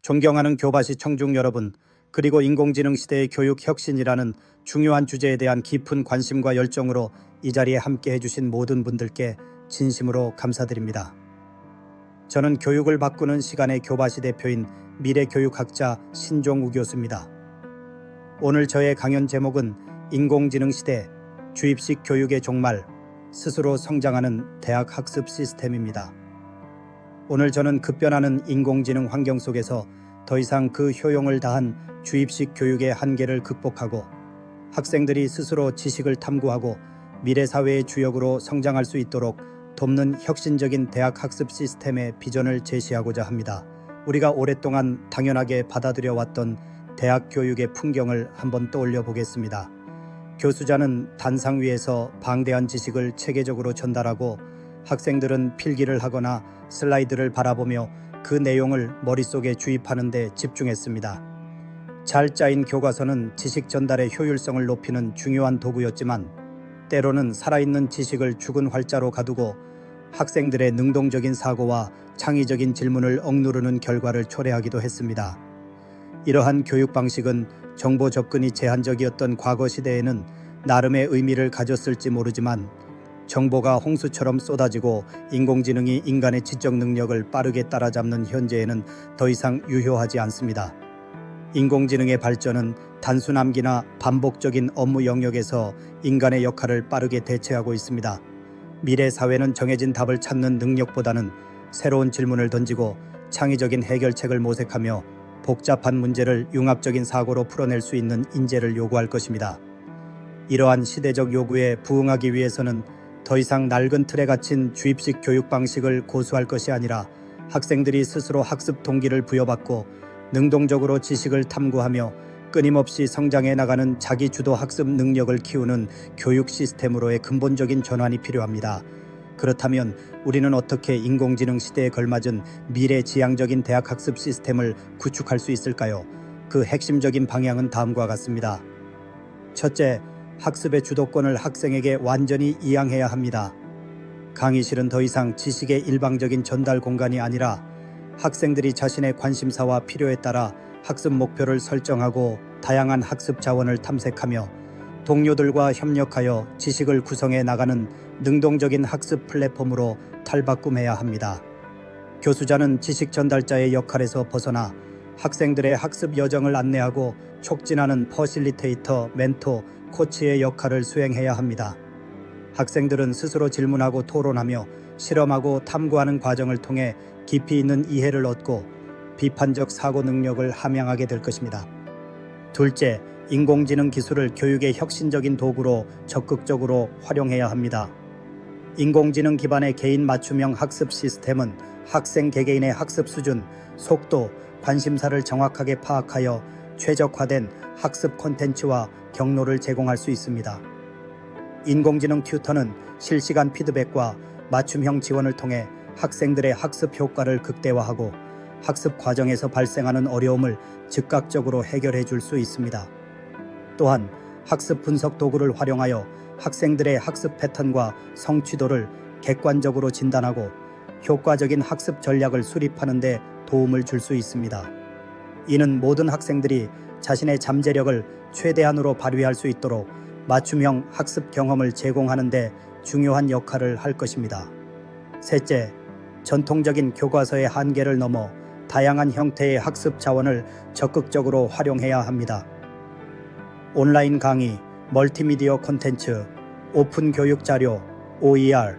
존경하는 교바시 청중 여러분, 그리고 인공지능 시대의 교육 혁신이라는 중요한 주제에 대한 깊은 관심과 열정으로 이 자리에 함께 해주신 모든 분들께 진심으로 감사드립니다. 저는 교육을 바꾸는 시간의 교바시 대표인 미래교육학자 신종우 교수입니다. 오늘 저의 강연 제목은 인공지능 시대, 주입식 교육의 종말, 스스로 성장하는 대학 학습 시스템입니다. 오늘 저는 급변하는 인공지능 환경 속에서 더 이상 그 효용을 다한 주입식 교육의 한계를 극복하고 학생들이 스스로 지식을 탐구하고 미래 사회의 주역으로 성장할 수 있도록 돕는 혁신적인 대학 학습 시스템의 비전을 제시하고자 합니다. 우리가 오랫동안 당연하게 받아들여 왔던 대학 교육의 풍경을 한번 떠올려 보겠습니다. 교수자는 단상 위에서 방대한 지식을 체계적으로 전달하고 학생들은 필기를 하거나 슬라이드를 바라보며 그 내용을 머릿속에 주입하는 데 집중했습니다. 잘 짜인 교과서는 지식 전달의 효율성을 높이는 중요한 도구였지만 때로는 살아있는 지식을 죽은 활자로 가두고 학생들의 능동적인 사고와 창의적인 질문을 억누르는 결과를 초래하기도 했습니다. 이러한 교육 방식은 정보 접근이 제한적이었던 과거 시대에는 나름의 의미를 가졌을지 모르지만 정보가 홍수처럼 쏟아지고 인공지능이 인간의 지적 능력을 빠르게 따라잡는 현재에는 더 이상 유효하지 않습니다. 인공지능의 발전은 단순 암기나 반복적인 업무 영역에서 인간의 역할을 빠르게 대체하고 있습니다. 미래 사회는 정해진 답을 찾는 능력보다는 새로운 질문을 던지고 창의적인 해결책을 모색하며 복잡한 문제를 융합적인 사고로 풀어낼 수 있는 인재를 요구할 것입니다. 이러한 시대적 요구에 부응하기 위해서는 더 이상 낡은 틀에 갇힌 주입식 교육 방식을 고수할 것이 아니라 학생들이 스스로 학습 동기를 부여받고 능동적으로 지식을 탐구하며 끊임없이 성장해 나가는 자기 주도 학습 능력을 키우는 교육 시스템으로의 근본적인 전환이 필요합니다. 그렇다면 우리는 어떻게 인공지능 시대에 걸맞은 미래지향적인 대학 학습 시스템을 구축할 수 있을까요? 그 핵심적인 방향은 다음과 같습니다. 첫째, 학습의 주도권을 학생에게 완전히 이양해야 합니다. 강의실은 더 이상 지식의 일방적인 전달 공간이 아니라 학생들이 자신의 관심사와 필요에 따라 학습 목표를 설정하고 다양한 학습 자원을 탐색하며 동료들과 협력하여 지식을 구성해 나가는 능동적인 학습 플랫폼으로 탈바꿈해야 합니다. 교수자는 지식 전달자의 역할에서 벗어나 학생들의 학습 여정을 안내하고 촉진하는 퍼실리테이터, 멘토, 코치의 역할을 수행해야 합니다. 학생들은 스스로 질문하고 토론하며 실험하고 탐구하는 과정을 통해 깊이 있는 이해를 얻고 비판적 사고 능력을 함양하게 될 것입니다. 둘째, 인공지능 기술을 교육의 혁신적인 도구로 적극적으로 활용해야 합니다. 인공지능 기반의 개인 맞춤형 학습 시스템은 학생 개개인의 학습 수준, 속도, 관심사를 정확하게 파악하여 최적화된 학습 콘텐츠와 경로를 제공할 수 있습니다. 인공지능 튜터는 실시간 피드백과 맞춤형 지원을 통해 학생들의 학습 효과를 극대화하고 학습 과정에서 발생하는 어려움을 즉각적으로 해결해 줄 수 있습니다. 또한 학습 분석 도구를 활용하여 학생들의 학습 패턴과 성취도를 객관적으로 진단하고 효과적인 학습 전략을 수립하는 데 도움을 줄 수 있습니다. 이는 모든 학생들이 자신의 잠재력을 최대한으로 발휘할 수 있도록 맞춤형 학습 경험을 제공하는 데 중요한 역할을 할 것입니다. 셋째, 전통적인 교과서의 한계를 넘어 다양한 형태의 학습 자원을 적극적으로 활용해야 합니다. 온라인 강의, 멀티미디어 콘텐츠, 오픈 교육 자료, OER,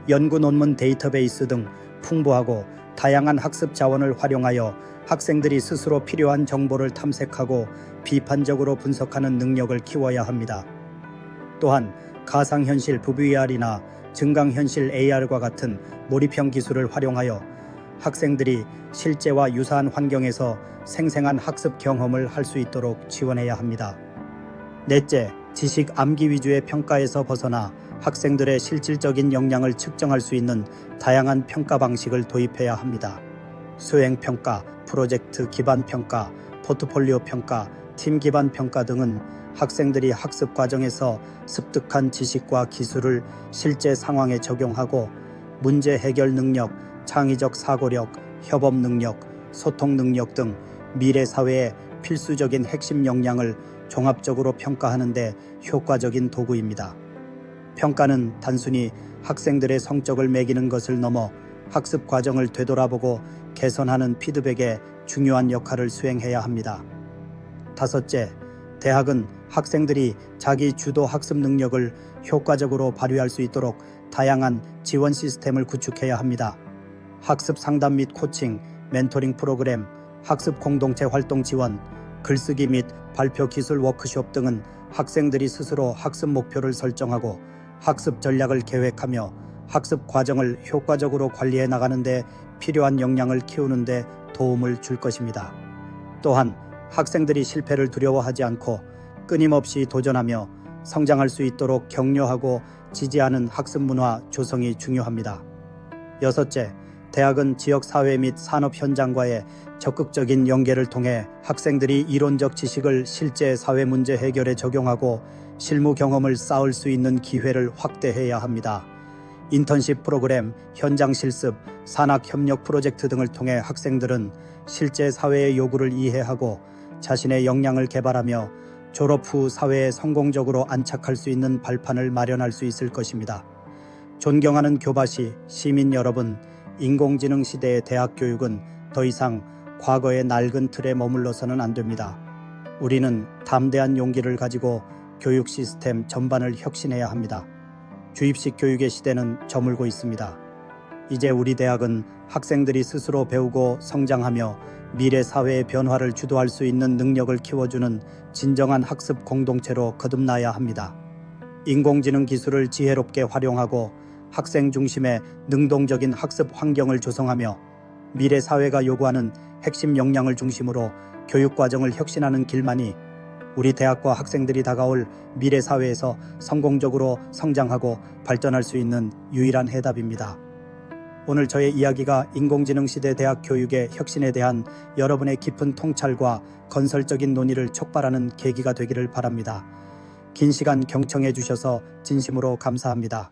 연구 논문 데이터베이스 등 풍부하고 다양한 학습 자원을 활용하여 학생들이 스스로 필요한 정보를 탐색하고 비판적으로 분석하는 능력을 키워야 합니다. 또한 가상현실 VR이나 증강현실 AR과 같은 몰입형 기술을 활용하여 학생들이 실제와 유사한 환경에서 생생한 학습 경험을 할 수 있도록 지원해야 합니다. 넷째, 지식 암기 위주의 평가에서 벗어나 학생들의 실질적인 역량을 측정할 수 있는 다양한 평가 방식을 도입해야 합니다. 수행 평가, 프로젝트 기반 평가, 포트폴리오 평가, 팀 기반 평가 등은 학생들이 학습 과정에서 습득한 지식과 기술을 실제 상황에 적용하고 문제 해결 능력, 창의적 사고력, 협업 능력, 소통 능력 등 미래 사회의 필수적인 핵심 역량을 종합적으로 평가하는 데 효과적인 도구입니다. 평가는 단순히 학생들의 성적을 매기는 것을 넘어 학습 과정을 되돌아보고 개선하는 피드백에 중요한 역할을 수행해야 합니다. 다섯째, 대학은 학생들이 자기 주도 학습 능력을 효과적으로 발휘할 수 있도록 다양한 지원 시스템을 구축해야 합니다. 학습 상담 및 코칭, 멘토링 프로그램, 학습 공동체 활동 지원, 글쓰기 및 발표 기술 워크숍 등은 학생들이 스스로 학습 목표를 설정하고 학습 전략을 계획하며 학습 과정을 효과적으로 관리해 나가는 데 필요한 역량을 키우는 데 도움을 줄 것입니다. 또한 학생들이 실패를 두려워하지 않고 끊임없이 도전하며 성장할 수 있도록 격려하고 지지하는 학습 문화 조성이 중요합니다. 여섯째, 대학은 지역 사회 및 산업 현장과의 적극적인 연계를 통해 학생들이 이론적 지식을 실제 사회 문제 해결에 적용하고 실무 경험을 쌓을 수 있는 기회를 확대해야 합니다. 인턴십 프로그램, 현장 실습, 산학 협력 프로젝트 등을 통해 학생들은 실제 사회의 요구를 이해하고 자신의 역량을 개발하며 졸업 후 사회에 성공적으로 안착할 수 있는 발판을 마련할 수 있을 것입니다. 존경하는 교바시, 시민 여러분, 인공지능 시대의 대학 교육은 더 이상 과거의 낡은 틀에 머물러서는 안 됩니다. 우리는 담대한 용기를 가지고 교육 시스템 전반을 혁신해야 합니다. 주입식 교육의 시대는 저물고 있습니다. 이제 우리 대학은 학생들이 스스로 배우고 성장하며 미래 사회의 변화를 주도할 수 있는 능력을 키워주는 진정한 학습 공동체로 거듭나야 합니다. 인공지능 기술을 지혜롭게 활용하고 학생 중심의 능동적인 학습 환경을 조성하며 미래 사회가 요구하는 핵심 역량을 중심으로 교육 과정을 혁신하는 길만이 우리 대학과 학생들이 다가올 미래 사회에서 성공적으로 성장하고 발전할 수 있는 유일한 해답입니다. 오늘 저의 이야기가 인공지능 시대 대학 교육의 혁신에 대한 여러분의 깊은 통찰과 건설적인 논의를 촉발하는 계기가 되기를 바랍니다. 긴 시간 경청해 주셔서 진심으로 감사합니다.